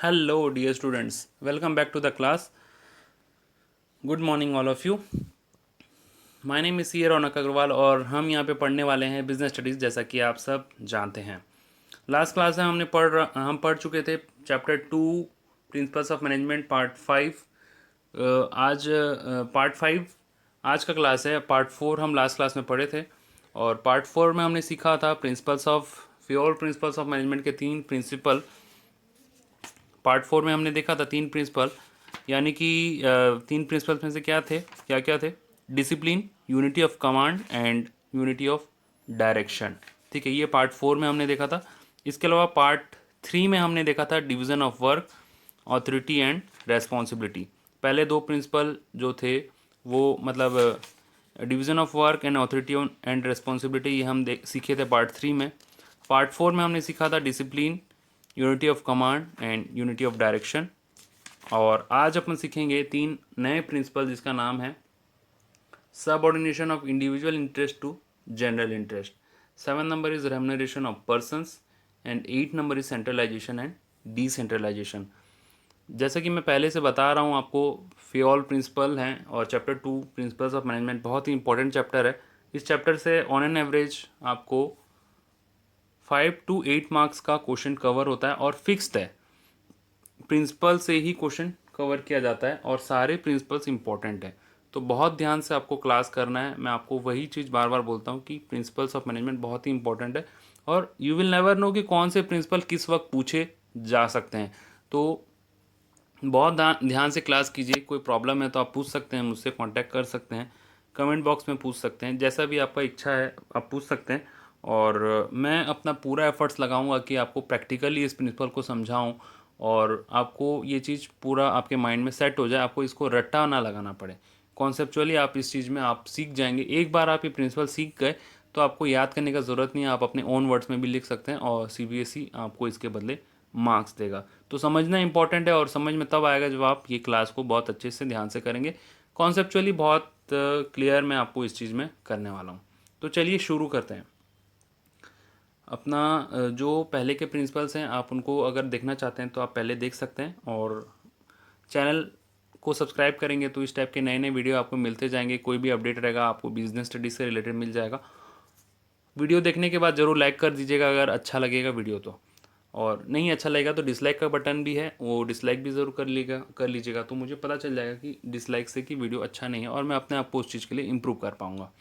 Hello, dear students. Welcome back to the class. Good morning, all of you. My name is C. रौनक अग्रवाल और हम यहाँ पे पढ़ने वाले हैं बिजनेस स्टडीज़, जैसा कि आप सब जानते हैं। लास्ट क्लास में हम पढ़ चुके थे chapter 2 principles of management part 5। आज पार्ट 5 आज का क्लास है। पार्ट 4 हम लास्ट क्लास में पढ़े थे और पार्ट 4 में हमने सीखा था प्रिंसिपल्स ऑफ मैनेजमेंट के 3 प्रिंसिपल। पार्ट 4 में हमने देखा था 3 प्रिंसिपल, यानी कि 3 प्रिंसिपल्स में से क्या थे? Discipline, unity of command and unity of direction. ठीक है, ये पार्ट 4 में हमने देखा था। इसके अलावा पार्ट 3 में हमने देखा था division of work, authority and responsibility. पहले 2 प्रिंसिपल जो थे वो मतलब division of work and authority and responsibility, ये हम सीखे थे पार्ट 3 में। पार्ट 4 में हमने सीखा था discipline, unity of command and unity of direction. और आज अपन सीखेंगे 3 नए प्रिंसिपल, जिसका नाम है subordination of individual interest to general interest. 7 number is remuneration of persons and 8 number is centralisation and decentralisation. जैसा कि मैं पहले से बता रहा हूँ आपको, फियोल प्रिंसिपल हैं और चैप्टर 2 प्रिंसिपल्स ऑफ मैनेजमेंट बहुत ही इंपॉर्टेंट चैप्टर है। इस चैप्टर से ऑन एन एवरेज आपको 5 to 8 मार्क्स का क्वेश्चन कवर होता है और फिक्स्ड है। प्रिंसिपल से ही क्वेश्चन कवर किया जाता है और सारे प्रिंसिपल्स इंपॉर्टेंट है, तो बहुत ध्यान से आपको क्लास करना है। मैं आपको वही चीज़ बार बार बोलता हूँ कि प्रिंसिपल्स ऑफ मैनेजमेंट बहुत ही इंपॉर्टेंट है और यू विल नेवर नो कि कौन से प्रिंसिपल किस वक्त पूछे जा सकते हैं। तो बहुत ध्यान से क्लास कीजिए। कोई प्रॉब्लम है तो आप पूछ सकते हैं, मुझसे कांटेक्ट कर सकते हैं, कमेंट बॉक्स में पूछ सकते हैं, जैसा भी आपका इच्छा है आप पूछ सकते हैं। और मैं अपना पूरा एफर्ट्स लगाऊंगा कि आपको प्रैक्टिकली इस प्रिंसिपल को समझाऊं और आपको ये चीज़ पूरा आपके माइंड में सेट हो जाए, आपको इसको रट्टा ना लगाना पड़े। कॉन्सेप्चुअली आप इस चीज़ में आप सीख जाएंगे। एक बार आप ये प्रिंसिपल सीख गए तो आपको याद करने का ज़रूरत नहीं है, आप अपने ओन वर्ड्स में भी लिख सकते हैं और सीबीएसई आपको इसके बदले मार्क्स देगा। तो समझना इंपॉर्टेंट है और समझ में तब आएगा जब आप ये क्लास को बहुत अच्छे से ध्यान से करेंगे। कॉन्सेप्चुअली बहुत क्लियर मैं आपको इस चीज़ में करने वाला हूँ। तो चलिए शुरू करते हैं। अपना जो पहले के प्रिंसिपल्स हैं, आप उनको अगर देखना चाहते हैं तो आप पहले देख सकते हैं और चैनल को सब्सक्राइब करेंगे तो इस टाइप के नए नए वीडियो आपको मिलते जाएंगे। कोई भी अपडेट रहेगा आपको बिजनेस स्टडीज़ से रिलेटेड मिल जाएगा। वीडियो देखने के बाद ज़रूर लाइक कर दीजिएगा अगर अच्छा लगेगा वीडियो तो, और नहीं अच्छा लगेगा तो डिसलाइक का बटन भी है, वो डिसलाइक भी ज़रूर कर लीजिएगा, तो मुझे पता चल जाएगा कि डिसलाइक से कि वीडियो अच्छा नहीं है और मैं अपने आप को उस चीज़ के लिए इम्प्रूव कर पाऊँगा।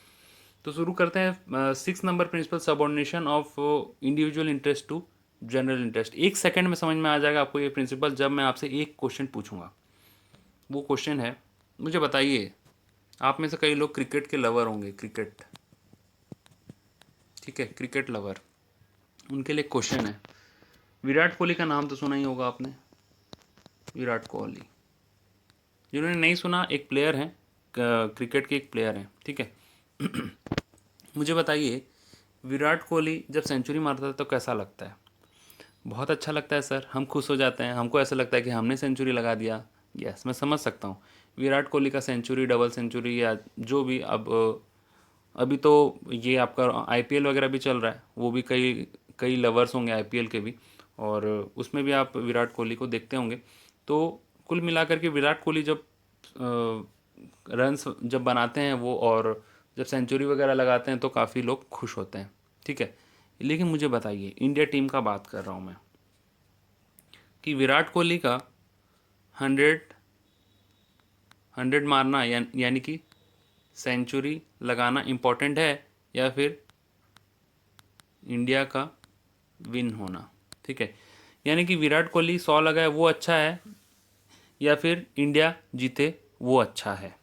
तो शुरू करते हैं। 6 number principle, subordination of individual interest to general interest. 1 second में समझ में आ जाएगा आपको ये प्रिंसिपल जब मैं आपसे एक क्वेश्चन पूछूंगा। वो क्वेश्चन है, मुझे बताइए, आप में से कई लोग क्रिकेट के लवर होंगे, क्रिकेट, ठीक है, क्रिकेट लवर, उनके लिए क्वेश्चन है। विराट कोहली का नाम तो सुना ही होगा आपने, विराट कोहली। जिन्होंने नहीं सुना, एक प्लेयर हैं, क्रिकेट के एक प्लेयर हैं, ठीक है। मुझे बताइए, विराट कोहली जब सेंचुरी मारता है तो कैसा लगता है? बहुत अच्छा लगता है सर, हम खुश हो जाते हैं, हमको ऐसा लगता है कि हमने सेंचुरी लगा दिया। यस, मैं समझ सकता हूँ। विराट कोहली का सेंचुरी, डबल सेंचुरी या जो भी, अब अभी तो ये आपका आईपीएल वगैरह भी चल रहा है, वो भी कई कई लवर्स होंगे आईपीएल के भी, और उसमें भी आप विराट कोहली को देखते होंगे। तो कुल मिलाकर के विराट कोहली जब रन्स जब बनाते हैं वो, और जब सेंचुरी वगैरह लगाते हैं तो काफ़ी लोग खुश होते हैं, ठीक है। लेकिन मुझे बताइए, इंडिया टीम का बात कर रहा हूँ मैं, कि विराट कोहली का 100 मारना यानी कि सेंचुरी लगाना इम्पोर्टेंट है या फिर इंडिया का विन होना, ठीक है। यानी कि विराट कोहली 100 लगाए वो अच्छा है या फिर इंडिया जीते वो अच्छा है।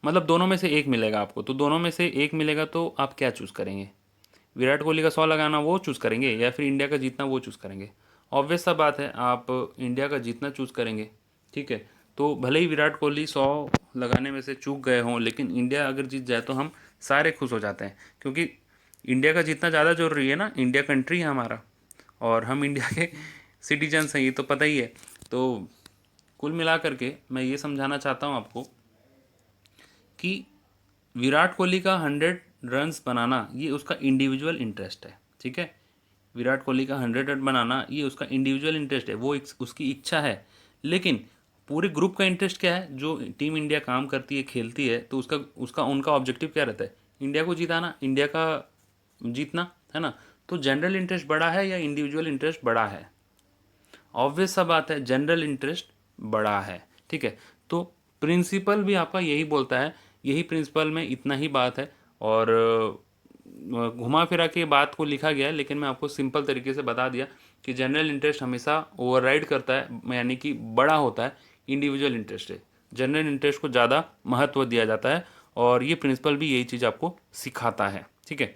मतलब दोनों में से एक मिलेगा आपको, तो दोनों में से एक मिलेगा तो आप क्या चूज़ करेंगे? विराट कोहली का 100 लगाना वो चूज़ करेंगे या फिर इंडिया का जीतना वो चूज़ करेंगे? ऑब्वियस सा बात है, आप इंडिया का जीतना चूज़ करेंगे, ठीक है। तो भले ही विराट कोहली 100 लगाने में से चूक गए हों, लेकिन इंडिया अगर जीत जाए तो हम सारे खुश हो जाते हैं, क्योंकि इंडिया का जीतना ज़्यादा जरूरी है ना। इंडिया कंट्री है हमारा और हम इंडिया के सिटीजन्स हैं, ये तो पता ही है। तो कुल मिला करके मैं ये समझाना चाहता हूँ आपको कि विराट कोहली का 100 रन्स बनाना ये उसका इंडिविजुअल इंटरेस्ट है, ठीक है। विराट कोहली का 100 रन बनाना ये उसका इंडिविजुअल इंटरेस्ट है, वो उसकी इच्छा है, लेकिन पूरे ग्रुप का इंटरेस्ट क्या है? जो टीम इंडिया काम करती है, खेलती है, तो उसका उसका उनका ऑब्जेक्टिव क्या रहता है? इंडिया को जिताना, इंडिया का जीतना, है ना? तो जनरल इंटरेस्ट बड़ा है या इंडिविजुअल इंटरेस्ट बड़ा है? ऑब्वियस सा बात है, जनरल इंटरेस्ट बड़ा है। ठीक है, तो प्रिंसिपल भी आपका यही बोलता है, यही प्रिंसिपल में इतना ही बात है, और घुमा फिरा के बात को लिखा गया है, लेकिन मैं आपको सिंपल तरीके से बता दिया कि जनरल इंटरेस्ट हमेशा ओवरराइड करता है, यानी कि बड़ा होता है इंडिविजुअल इंटरेस्ट है। जनरल इंटरेस्ट को ज़्यादा महत्व दिया जाता है, और ये प्रिंसिपल भी यही चीज़ आपको सिखाता है। ठीक है,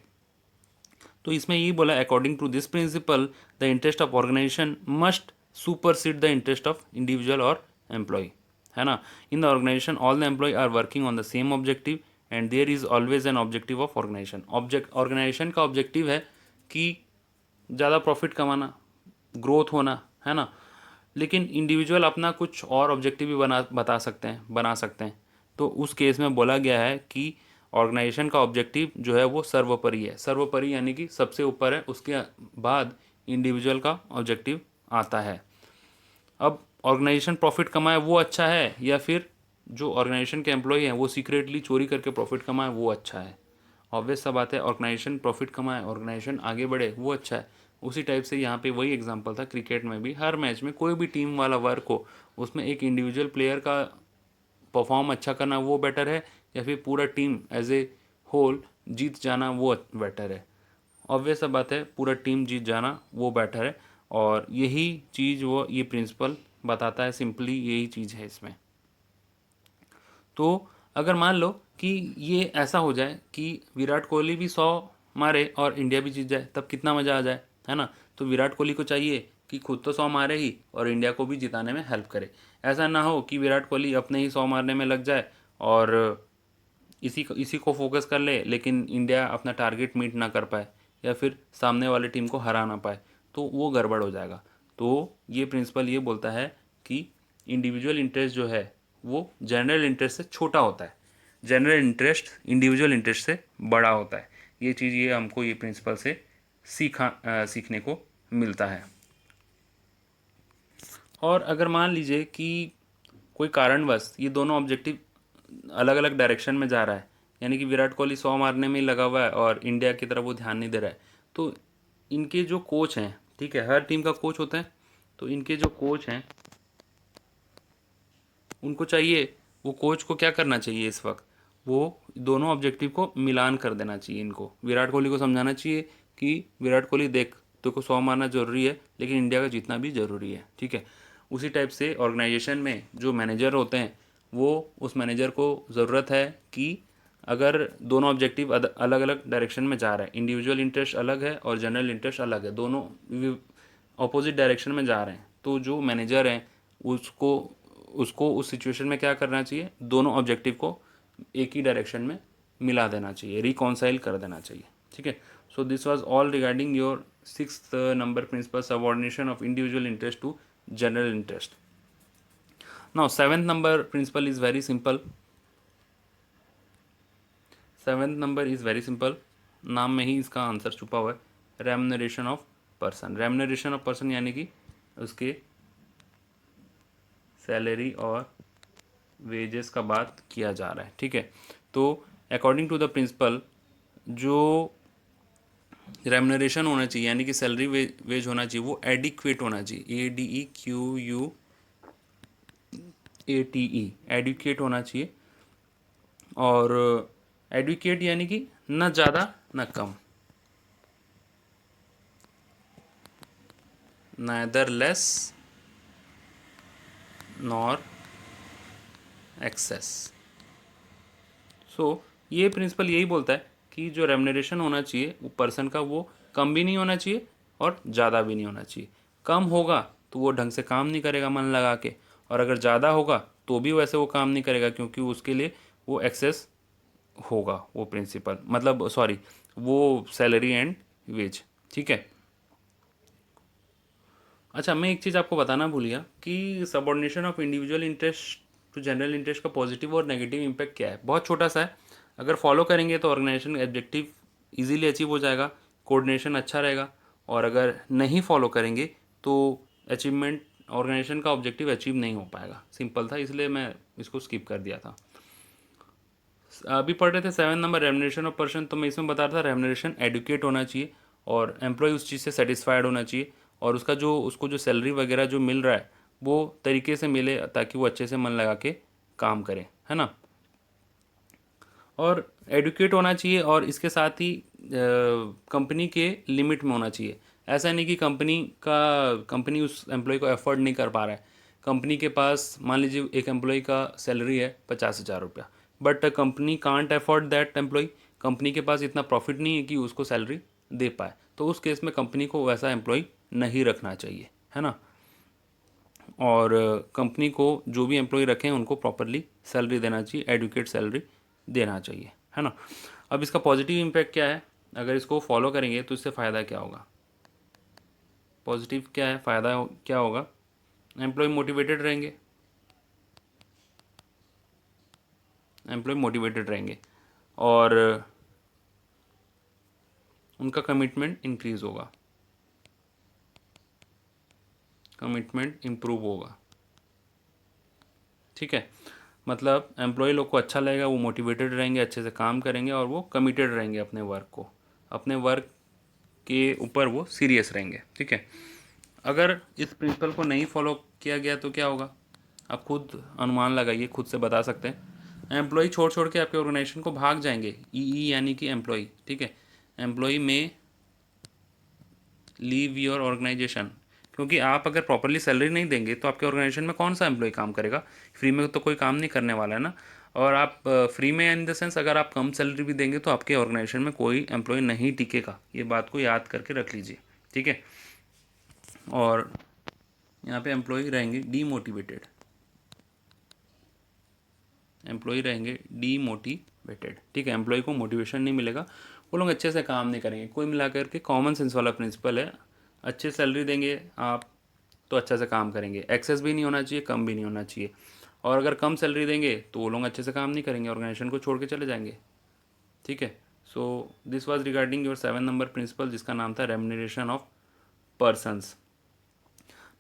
तो इसमें यही बोला, according to this principle the interest of organisation must supersede the interest of individual और एम्प्लॉय, है ना? In the organisation all the employee are working on the same objective and there is always an objective of organisation. Organisation का objective है कि ज़्यादा profit कमाना, growth होना, है ना? लेकिन इंडिविजुअल अपना कुछ और ऑब्जेक्टिव भी बना सकते हैं। तो उस केस में बोला गया है कि ऑर्गेनाइजेशन का ऑब्जेक्टिव जो है वो सर्वोपरि है। सर्वोपरि यानी कि सबसे ऊपर है, उसके बाद इंडिविजुअल का ऑब्जेक्टिव आता है। अब ऑर्गेनाइजेशन प्रॉफिट कमाए वो अच्छा है, या फिर जो ऑर्गेनाइजेशन के एम्प्लॉय हैं वो सीक्रेटली चोरी करके प्रॉफिट कमाए वो अच्छा है? ऑब्वियस सा बात है, ऑर्गेनाइजेशन प्रॉफिट कमाए, ऑर्गेनाइजेशन आगे बढ़े, वो अच्छा है। उसी टाइप से यहाँ पे वही एग्जांपल था, क्रिकेट में भी हर मैच में कोई भी टीम वाला वर्क हो, उसमें एक इंडिविजुअल प्लेयर का परफॉर्म अच्छा करना वो बेटर है, या फिर पूरा टीम एज ए होल जीत जाना वो बेटर है? ऑब्वियस सा बात है, पूरा टीम जीत जाना वो बेटर है, और यही चीज़ वो ये प्रिंसिपल बताता है, सिंपली यही चीज़ है इसमें। तो अगर मान लो कि ये ऐसा हो जाए कि विराट कोहली भी 100 मारे और इंडिया भी जीत जाए, तब कितना मज़ा आ जाए, है ना? तो विराट कोहली को चाहिए कि खुद तो 100 मारे ही और इंडिया को भी जिताने में हेल्प करे। ऐसा ना हो कि विराट कोहली अपने ही 100 मारने में लग जाए और इसी को फोकस कर ले, लेकिन इंडिया अपना टारगेट मीट ना कर पाए, या फिर सामने वाले टीम को हरा ना पाए, तो वो गड़बड़ हो जाएगा। तो ये प्रिंसिपल ये बोलता है कि इंडिविजुअल इंटरेस्ट जो है वो जनरल इंटरेस्ट से छोटा होता है, जनरल इंटरेस्ट इंडिविजुअल इंटरेस्ट से बड़ा होता है। ये चीज़ ये हमको ये प्रिंसिपल से सीखने को मिलता है। और अगर मान लीजिए कि कोई कारणवश ये दोनों ऑब्जेक्टिव अलग अलग डायरेक्शन में जा रहा है, यानी कि विराट कोहली 100 मारने में ही लगा हुआ है और इंडिया की तरफ वो ध्यान नहीं दे रहा है, तो इनके जो कोच हैं, ठीक है, हर टीम का कोच होता है, तो इनके जो कोच हैं उनको चाहिए, वो कोच को क्या करना चाहिए इस वक्त? वो दोनों ऑब्जेक्टिव को मिलान कर देना चाहिए। इनको विराट कोहली को समझाना चाहिए कि विराट कोहली देख, तो को 100 मारना जरूरी है, लेकिन इंडिया का जीतना भी जरूरी है। ठीक है, उसी टाइप से ऑर्गेनाइजेशन में जो मैनेजर होते हैं, वो उस मैनेजर को ज़रूरत है कि अगर दोनों ऑब्जेक्टिव अलग अलग डायरेक्शन में जा रहे हैं, इंडिविजुअल इंटरेस्ट अलग है और जनरल इंटरेस्ट अलग है, दोनों अपोजिट डायरेक्शन में जा रहे हैं, तो जो मैनेजर हैं उसको उसको उस सिचुएशन में क्या करना चाहिए? दोनों ऑब्जेक्टिव को एक ही डायरेक्शन में मिला देना चाहिए, रिकॉन्साइल कर देना चाहिए। ठीक है, so this was all regarding your 6th number principle, subordination of individual interest to general interest. Now 7th number principle is very simple. 7th number is very simple, नाम में ही इसका आंसर छुपा हुआ है, remuneration of person. Remuneration of person यानी कि उसके सैलरी और वेजेस का बात किया जा रहा है। ठीक है, तो अकॉर्डिंग टू द प्रिंसिपल जो रेम्युनरेशन होना चाहिए, यानी कि सैलरी वेज होना चाहिए, वो एडिक्वेट होना चाहिए, ADEQUATE, एडिक्वेट होना चाहिए। और एडुकेट यानी कि न ज़्यादा न कम, neither less nor excess। सो ये प्रिंसिपल यही बोलता है कि जो रेम्युनरेशन होना चाहिए वो पर्सन का, वो कम भी नहीं होना चाहिए और ज़्यादा भी नहीं होना चाहिए। कम होगा तो वो ढंग से काम नहीं करेगा मन लगा के, और अगर ज़्यादा होगा तो भी वैसे वो काम नहीं करेगा, क्योंकि उसके लिए वो एक्सेस होगा, वो प्रिंसिपल मतलब सॉरी, वो सैलरी एंड वेज। ठीक है, अच्छा मैं एक चीज़ आपको बताना भूल गया कि subordination of individual interest to general interest का पॉजिटिव और नेगेटिव इम्पैक्ट क्या है। बहुत छोटा सा है, अगर फॉलो करेंगे तो ऑर्गेनाइजेशन ऑब्जेक्टिव इजीली अचीव हो जाएगा, कोऑर्डिनेशन अच्छा रहेगा, और अगर नहीं फॉलो करेंगे तो अचीवमेंट, ऑर्गेनाइजेशन का ऑब्जेक्टिव अचीव नहीं हो पाएगा। सिंपल था, इसलिए मैं इसको स्किप कर दिया था। अभी पढ़ रहे थे 7 नंबर रेमुनरेशन ऑफ पर्सन। तो मैं इसमें बता रहा था रेमुनरेशन एडुकेट होना चाहिए और एम्प्लॉय उस चीज़ से सेटिस्फाइड होना चाहिए, और उसको जो सैलरी वगैरह जो मिल रहा है वो तरीके से मिले ताकि वो अच्छे से मन लगा के काम करे, है ना। और एडुकेट होना चाहिए और इसके साथ ही कंपनी के लिमिट में होना चाहिए। ऐसा नहीं कि कंपनी उस एम्प्लॉय को अफोर्ड नहीं कर पा रहा है। कंपनी के पास मान लीजिए एक एम्प्लॉय का सैलरी है 50,000 रुपया, but company can't afford that employee. Company के पास इतना प्रॉफिट नहीं है कि उसको सैलरी दे पाए, तो उस केस में कंपनी को वैसा एम्प्लॉय नहीं रखना चाहिए, है ना। और कंपनी को जो भी एम्प्लॉय रखें उनको प्रॉपरली सैलरी देना चाहिए, एडुकेट सैलरी देना चाहिए, है ना। अब इसका पॉजिटिव इम्पैक्ट क्या है, अगर इसको फॉलो करेंगे तो इससे फ़ायदा क्या होगा। पॉजिटिव क्या है, फ़ायदा क्या होगा, एम्प्लॉय मोटिवेटेड रहेंगे, एम्प्लॉय मोटिवेटेड रहेंगे और उनका कमिटमेंट इंक्रीज़ होगा, कमिटमेंट इम्प्रूव होगा, ठीक है। मतलब एम्प्लॉय लोग को अच्छा लगेगा, वो मोटिवेटेड रहेंगे, अच्छे से काम करेंगे और वो कमिटेड रहेंगे अपने वर्क को, अपने वर्क के ऊपर वो सीरियस रहेंगे, ठीक है। अगर इस प्रिंसिपल को नहीं फॉलो किया गया तो क्या होगा, आप खुद अनुमान लगाइए, खुद से बता सकते हैं। एम्प्लॉय छोड़ छोड़ के आपके ऑर्गेनाइजेशन को भाग जाएंगे, ई यानी कि एम्प्लॉय, ठीक है। एम्प्लॉय में लीव योर ऑर्गेनाइजेशन, क्योंकि आप अगर प्रॉपरली सैलरी नहीं देंगे तो आपके ऑर्गेनाइजेशन में कौन सा एम्प्लॉय काम करेगा। फ्री में तो कोई काम नहीं करने वाला है ना। और आप फ्री में इन द सेंस अगर आप कम सैलरी भी देंगे तो आपके ऑर्गेनाइजेशन में कोई एम्प्लॉय नहीं टिकेगा, ये बात को याद करके रख लीजिए, ठीक है। और यहाँ पे एम्प्लॉय रहेंगे डीमोटिवेटेड, एम्प्लॉय रहेंगे डीमोटिवेटेड, ठीक है। एम्प्लॉय को मोटिवेशन नहीं मिलेगा, वो लोग अच्छे से काम नहीं करेंगे। कोई मिला करके कॉमन सेंस वाला प्रिंसिपल है, अच्छे सैलरी देंगे आप तो अच्छा से काम करेंगे, एक्सेस भी नहीं होना चाहिए, कम भी नहीं होना चाहिए। और अगर कम सैलरी देंगे तो वो लोग अच्छे से काम नहीं करेंगे, ऑर्गेनाइजेशन को छोड़ के चले जाएंगे, ठीक है। So this was regarding your 7 number principle, जिसका नाम था remuneration of persons.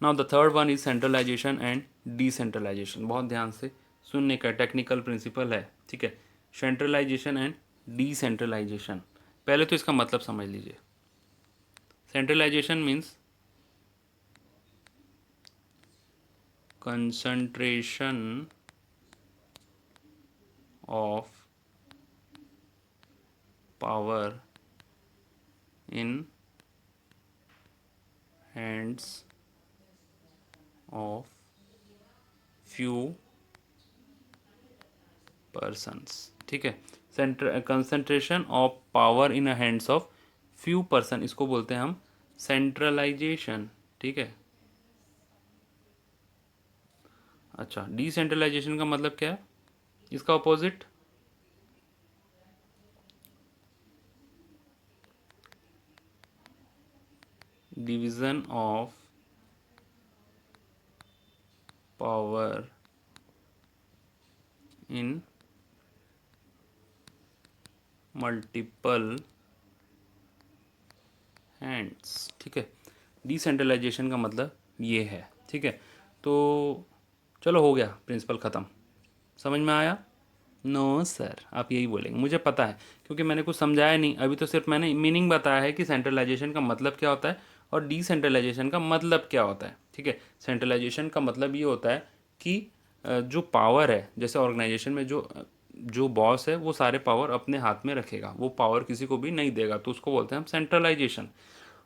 Now the third one is centralisation and decentralisation. बहुत ध्यान से सुनने का, टेक्निकल प्रिंसिपल है, ठीक है। सेंट्रलाइजेशन एंड डिसेंट्रलाइजेशन, पहले तो इसका मतलब समझ लीजिए। Centralisation means concentration of power in hands of few persons, ठीक है। Concentration of power in hands of few person, इसको बोलते हैं हम सेंट्रलाइजेशन, ठीक है। अच्छा, डिसेंट्रलाइजेशन का मतलब क्या है, इसका opposite division of power in multiple hands, ठीक है। डिसेंट्रलाइजेशन का मतलब ये है, ठीक है। तो चलो हो गया, प्रिंसिपल ख़त्म, समझ में आया। नो सर, आप यही बोलेंगे, मुझे पता है, क्योंकि मैंने कुछ समझाया नहीं अभी, तो सिर्फ मैंने मीनिंग बताया है कि सेंट्रलाइजेशन का मतलब क्या होता है और डिसेंट्रलाइजेशन का मतलब क्या होता है, ठीक है। सेंट्रलाइजेशन का मतलब ये होता है कि जो पावर है, जैसे ऑर्गेनाइजेशन में जो जो बॉस है वो सारे पावर अपने हाथ में रखेगा, वो पावर किसी को भी नहीं देगा, तो उसको बोलते हैं हम सेंट्रलाइजेशन।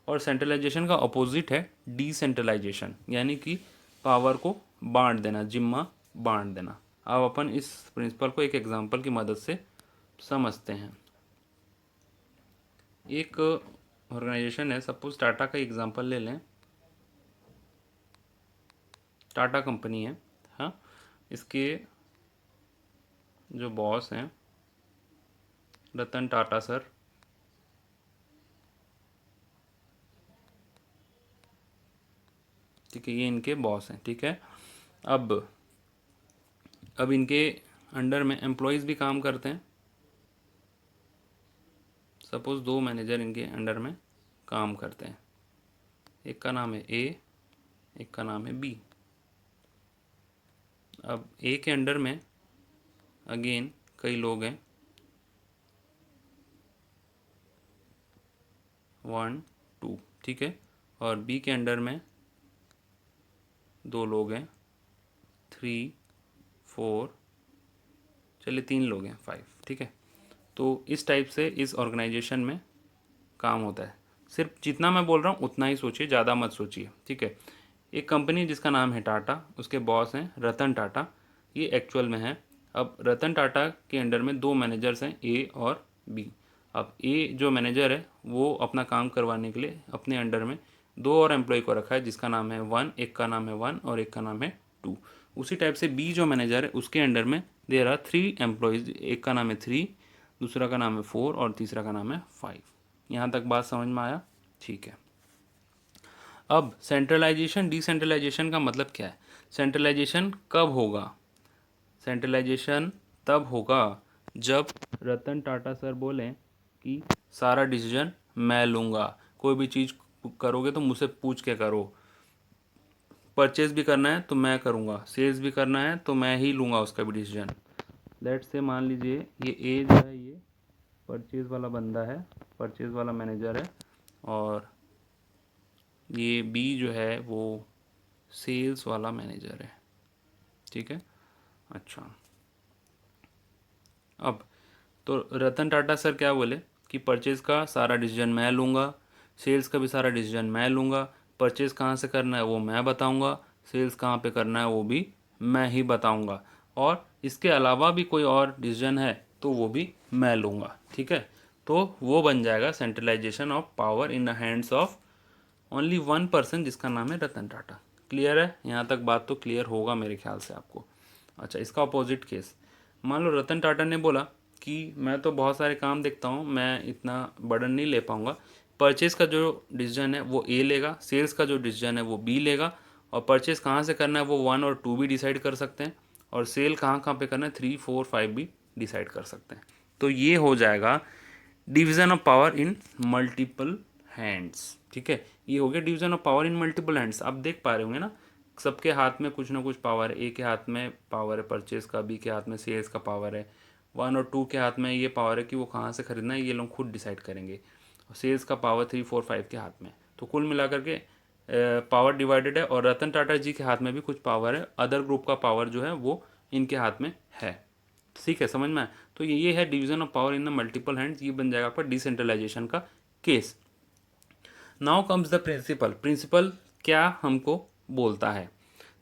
और सेंट्रलाइजेशन का अपोजिट है डिसेंट्रलाइजेशन, यानी कि पावर को बांट देना, जिम्मा बांट देना। अब अपन इस प्रिंसिपल को एक एग्जांपल की मदद से समझते हैं। एक ऑर्गेनाइजेशन है, सपोज टाटा का एग्जांपल ले लें, टाटा कंपनी है, हाँ। इसके जो बॉस हैं रतन टाटा सर, ठीक है, ये इनके बॉस हैं, ठीक है। अब अब इनके अंडर में एम्प्लॉयज़ भी काम करते हैं। सपोज़ 2 मैनेजर इनके अंडर में काम करते हैं, एक का नाम है ए, एक का नाम है बी। अब ए के अंडर में अगेन कई लोग हैं, 1 2, ठीक है। और बी के अंडर में 2 लोग हैं, 3 4, चलिए 3 लोग हैं, 5, ठीक है। तो इस टाइप से इस ऑर्गेनाइजेशन में काम होता है। सिर्फ जितना मैं बोल रहा हूँ उतना ही सोचिए, ज़्यादा मत सोचिए, ठीक है। एक कंपनी जिसका नाम है टाटा, उसके बॉस हैं रतन टाटा, ये एक्चुअल में है। अब रतन टाटा के अंडर में 2 मैनेजर्स हैं, ए और बी। अब ए जो मैनेजर है वो अपना काम करवाने के लिए अपने अंडर में 2 और एम्प्लॉय को रखा है, जिसका नाम है 1, एक का नाम है 1 और एक का नाम है 2। उसी टाइप से बी जो मैनेजर है उसके अंडर में देर आर 3 एम्प्लॉयज़, एक का नाम है 3, दूसरा का नाम है 4 और तीसरा का नाम है 5। यहाँ तक बात समझ में आया? ठीक है। अब सेंट्रलाइजेशन डिसेंट्रलाइजेशन का मतलब क्या है? सेंट्रलाइजेशन कब होगा? सेंट्रलाइजेशन तब होगा जब रतन टाटा सर बोलें कि सारा डिसीजन मैं लूँगा, कोई भी चीज़ करोगे तो मुझसे पूछ के करो, परचेज भी करना है तो मैं करूँगा, सेल्स भी करना है तो मैं ही लूँगा उसका भी डिसीजन। लेट्स से मान लीजिए ये ए जो है ये परचेज वाला बंदा है, परचेज वाला मैनेजर है, और ये बी जो है वो सेल्स वाला मैनेजर है, ठीक है। अच्छा, अब तो रतन टाटा सर क्या बोले कि परचेज़ का सारा डिसीजन मैं लूँगा, सेल्स का भी सारा डिसीजन मैं लूँगा, परचेज़ कहाँ से करना है वो मैं बताऊँगा, सेल्स कहाँ पे करना है वो भी मैं ही बताऊँगा, और इसके अलावा भी कोई और डिसीजन है तो वो भी मैं लूँगा, ठीक है। तो वो बन जाएगा centralisation of power in the hands of only 1 person, जिसका नाम है रतन टाटा। क्लियर है? यहाँ तक बात तो क्लियर होगा मेरे ख्याल से आपको। अच्छा, इसका अपोजिट केस, मान लो रतन टाटा ने बोला कि मैं तो बहुत सारे काम देखता हूँ, मैं इतना बर्डन नहीं ले पाऊँगा, परचेज़ का जो डिसीजन है वो ए लेगा, सेल्स का जो डिसीजन है वो बी लेगा, और परचेज़ कहाँ से करना है वो 1 और 2 भी डिसाइड कर सकते हैं, और सेल कहाँ कहाँ पे करना है 3 4 5 भी डिसाइड कर सकते हैं। तो ये हो जाएगा division of power in multiple hands, ठीक है। ये हो गया division of power in multiple hands. आप देख पा रहे होंगे ना, सबके हाथ में कुछ ना कुछ पावर है। ए के हाथ में पावर है परचेज़ का, बी के हाथ में सेल्स का पावर है, 1 और 2 के हाथ में ये पावर है कि वो कहाँ से खरीदना है ये लोग खुद डिसाइड करेंगे, और सेल्स का पावर 3 4 5 के हाथ में। तो कुल मिलाकर के पावर डिवाइडेड है, और रतन टाटा जी के हाथ में भी कुछ पावर है, अदर ग्रुप का पावर जो है वो इनके हाथ में है, ठीक है, समझ में आया? तो ये है division of power in the multiple hands, ये बन जाएगा आपका डिसेंट्रलाइजेशन का case. Now comes the principle. Principle क्या हमको बोलता है?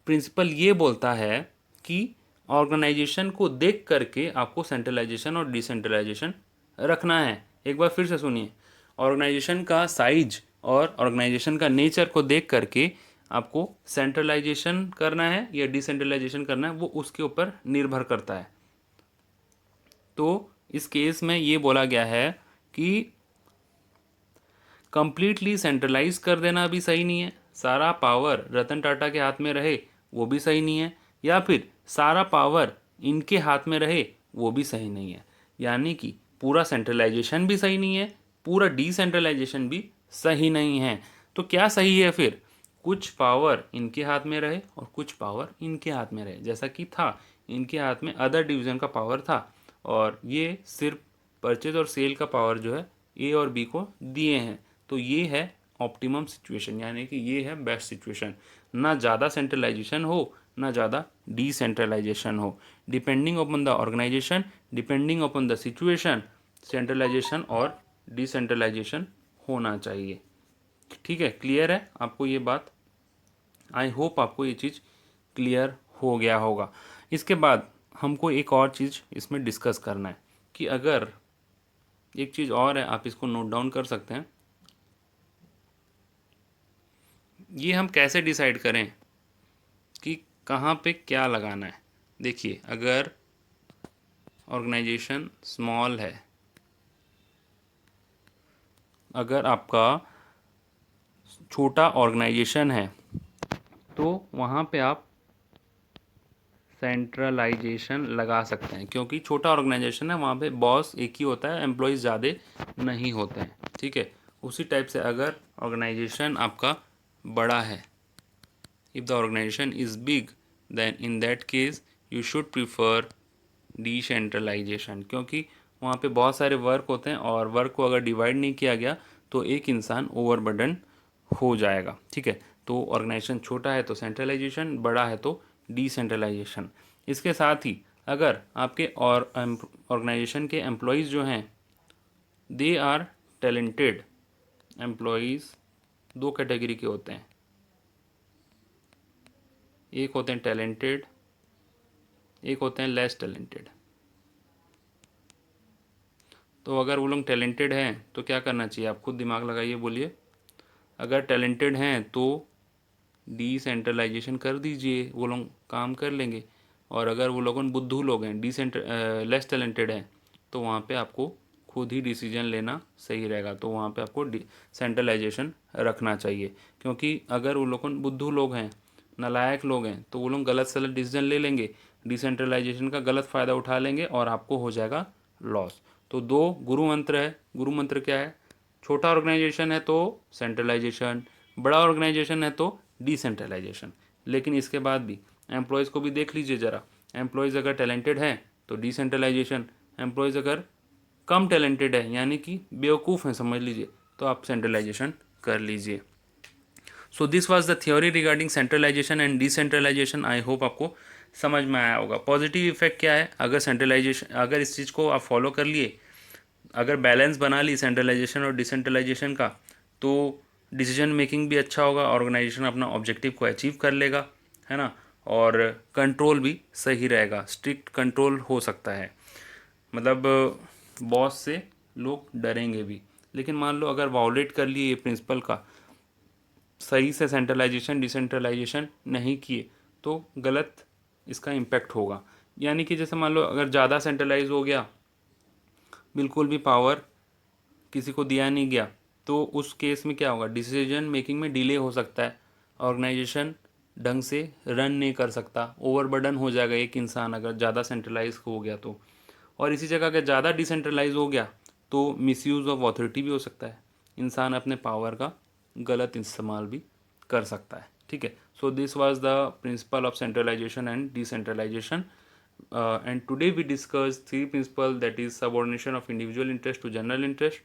प्रिंसिपल ये बोलता है कि ऑर्गेनाइजेशन को देख करके आपको सेंट्रलाइजेशन और डिसेंट्रलाइजेशन रखना है। एक बार फिर से सुनिए, ऑर्गेनाइजेशन का साइज और ऑर्गेनाइजेशन का नेचर को देख करके आपको सेंट्रलाइजेशन करना है या डिसेंट्रलाइजेशन करना है वो उसके ऊपर निर्भर करता है। तो इस केस में ये बोला गया है कि कंप्लीटली सेंट्रलाइज कर देना भी सही नहीं है, सारा पावर रतन टाटा के हाथ में रहे वो भी सही नहीं है, या फिर सारा पावर इनके हाथ में रहे वो भी सही नहीं है। यानी कि पूरा सेंट्रलाइजेशन भी सही नहीं है, पूरा डिसेंट्रलाइजेशन भी सही नहीं है। तो क्या सही है फिर? कुछ पावर इनके हाथ में रहे और कुछ पावर इनके हाथ में रहे, जैसा कि था इनके हाथ में अदर डिवीज़न का पावर था, और ये सिर्फ परचेज और सेल का पावर जो है ए और बी को दिए हैं। तो ये है ऑप्टिमम सिचुएशन, यानी कि ये है बेस्ट सिचुएशन, ना ज़्यादा सेंट्रलाइजेशन हो ना ज़्यादा डिसेंट्रलाइजेशन हो। Depending upon the organisation, depending upon the situation, centralisation और डिसेंट्रलाइजेशन होना चाहिए। ठीक है, क्लियर है आपको ये बात? आई होप आपको ये चीज़ क्लियर हो गया होगा। इसके बाद हमको एक और चीज़ इसमें डिस्कस करना है कि अगर एक चीज़ और है, आप इसको नोट डाउन कर सकते हैं, ये हम कैसे डिसाइड करें कि कहाँ पे क्या लगाना है। देखिए, अगर ऑर्गेनाइजेशन स्मॉल है, अगर आपका छोटा ऑर्गेनाइजेशन है तो वहाँ पे आप सेंट्रलाइजेशन लगा सकते हैं, क्योंकि छोटा ऑर्गेनाइजेशन है वहाँ पे बॉस एक ही होता है, एम्प्लॉयज़ ज़्यादा नहीं होते हैं, ठीक है। उसी टाइप से अगर ऑर्गेनाइजेशन आपका बड़ा है, if the organization is big, then in that case you should prefer decentralisation, क्योंकि वहाँ पे बहुत सारे वर्क होते हैं और वर्क को अगर डिवाइड नहीं किया गया तो एक इंसान ओवरबर्डन हो जाएगा। ठीक है, तो ऑर्गेनाइजेशन छोटा है तो सेंट्रलाइजेशन, बड़ा है तो डिसेंट्रलाइजेशन। इसके साथ ही अगर आपके और ऑर्गेनाइजेशन के एम्प्लॉयज़ जो हैं दे आर टैलेंटेड, एम्प्लॉयज़ दो कैटेगरी के होते हैं, एक होते हैं टैलेंटेड, एक होते हैं लेस टैलेंटेड। तो अगर वो लोग टैलेंटेड हैं तो क्या करना चाहिए, आप खुद दिमाग लगाइए, बोलिए। अगर टैलेंटेड हैं तो डिसेंट्रलाइजेशन कर दीजिए, वो लोग काम कर लेंगे। और अगर वो लोग बुद्धू लोग हैं, लेस टैलेंटेड हैं, तो वहाँ पे आपको खुद ही डिसीजन लेना सही रहेगा। तो वहाँ पे आपको सेंट्रलाइजेशन रखना चाहिए, क्योंकि अगर वो लोग बुद्धू लोग हैं, नालायक लोग हैं, तो वो लोग गलत सलत डिसीजन ले लेंगे, डिसेंट्रलाइजेशन का गलत फ़ायदा उठा लेंगे और आपको हो जाएगा लॉस। तो दो गुरु मंत्र है। गुरु मंत्र क्या है, छोटा ऑर्गेनाइजेशन है तो सेंट्रलाइजेशन, बड़ा ऑर्गेनाइजेशन है तो डिसेंट्रलाइजेशन। लेकिन इसके बाद भी एम्प्लॉयज़ को भी देख लीजिए ज़रा, एम्प्लॉयज़ अगर टैलेंटेड हैं तो डिसेंट्रलाइजेशन, एम्प्लॉयज़ अगर कम टैलेंटेड है यानी कि बेवकूफ़ हैं समझ लीजिए, तो आप सेंट्रलाइजेशन कर लीजिए। So this was the theory regarding centralisation and decentralisation. I hope आपको समझ में आया होगा। पॉजिटिव इफेक्ट क्या है, अगर सेंट्रलाइजेशन, अगर इस चीज़ को आप फॉलो कर लिए, अगर बैलेंस बना ली सेंट्रलाइजेशन और डिसेंट्रलाइजेशन का, तो डिसीजन मेकिंग भी अच्छा होगा, ऑर्गेनाइजेशन अपना ऑब्जेक्टिव को अचीव कर लेगा, है ना, और कंट्रोल भी सही रहेगा, स्ट्रिक्ट कंट्रोल हो सकता है। मतलब बॉस से लोग डरेंगे भी। लेकिन मान लो अगर वायोलेट कर लिए ये प्रिंसिपल का, सही से सेंट्रलाइजेशन डिसेंट्रलाइजेशन नहीं किए, तो गलत इसका इम्पैक्ट होगा। यानी कि जैसे मान लो अगर ज़्यादा सेंट्रलाइज हो गया, बिल्कुल भी पावर किसी को दिया नहीं गया, तो उस केस में क्या होगा, डिसीजन मेकिंग में डिले हो सकता है, ऑर्गेनाइजेशन ढंग से रन नहीं कर सकता, ओवरबर्डन हो जाएगा एक इंसान अगर ज़्यादा सेंट्रलाइज हो गया तो। और इसी जगह अगर ज़्यादा डिसेंट्रलाइज हो गया तो मिसयूज़ ऑफ अथॉरिटी भी हो सकता है, इंसान अपने पावर का गलत इस्तेमाल भी कर सकता है। ठीक है, so this was the principle of centralisation and decentralisation. And today we discuss three principles, that is subordination of individual interest to general interest,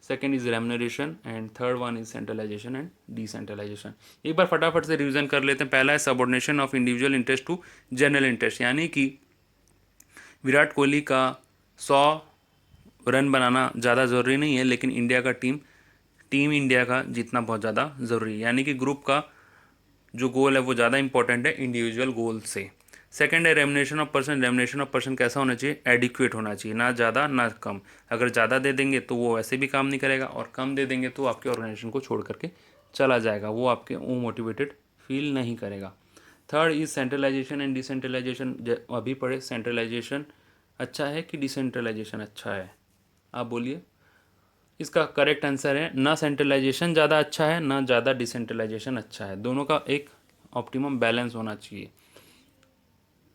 second is remuneration, and third one is centralization and decentralization. एक बार फटाफट से revision कर लेते हैं। पहला है subordination of individual interest to general interest, यानी कि विराट कोहली का 100 रन बनाना ज़्यादा ज़रूरी नहीं है, लेकिन इंडिया का टीम इंडिया का जीतना बहुत ज़्यादा ज़रूरी है, यानी कि ग्रुप का जो गोल है वो ज़्यादा इंपॉर्टेंट है इंडिविजुअल गोल से। सेकंड है remuneration of person. Remuneration of person कैसा होना चाहिए, एडिक्वेट होना चाहिए, ना ज़्यादा ना कम। अगर ज़्यादा दे देंगे तो वो वैसे भी काम नहीं करेगा, और कम दे देंगे तो आपके ऑर्गेनाइजेशन को छोड़ करके चला जाएगा, वो आपके वो मोटिवेटेड फील नहीं करेगा। Third is centralisation and decentralisation. अभी पढ़े, सेंट्रलाइजेशन अच्छा है कि डिसेंट्रलाइजेशन अच्छा है, आप बोलिए। इसका करेक्ट आंसर है ना सेंट्रलाइजेशन ज़्यादा अच्छा है ना ज़्यादा डिसेंट्रलाइजेशन अच्छा है, दोनों का एक ऑप्टिमम बैलेंस होना चाहिए।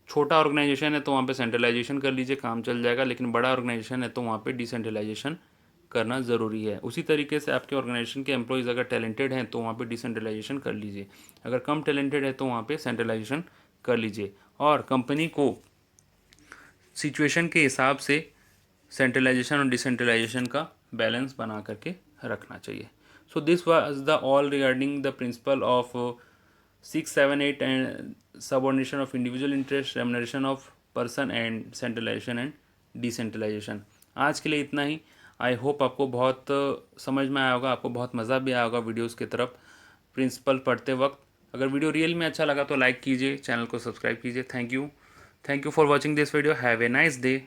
छोटा ऑर्गेनाइजेशन है तो वहाँ पे सेंट्रलाइजेशन कर लीजिए, काम चल जाएगा, लेकिन बड़ा ऑर्गेनाइजेशन है तो वहाँ पे डिसेंट्रलाइजेशन करना ज़रूरी है। उसी तरीके से आपके ऑर्गेनाइजेशन के एम्प्लॉयज़ अगर टैलेंटेड हैं तो वहाँ पे डिसेंट्रलाइजेशन कर लीजिए, अगर कम टैलेंटेड है तो वहाँ पे सेंट्रलाइजेशन कर लीजिए। और कंपनी को सिचुएशन के हिसाब से सेंट्रलाइजेशन और डिसेंट्रलाइजेशन का बैलेंस बना करके रखना चाहिए। So this was the all regarding the principle of 6, 7, 8 and subordination of individual interest, remuneration of person and centralisation and decentralisation. आज के लिए इतना ही। आई होप आपको बहुत समझ में आया होगा, आपको बहुत मज़ा भी आया होगा वीडियोज़ की तरफ प्रिंसिपल पढ़ते वक्त। अगर वीडियो रियल में अच्छा लगा तो लाइक कीजिए, चैनल को सब्सक्राइब कीजिए। Thank you for watching this video. Have a nice day.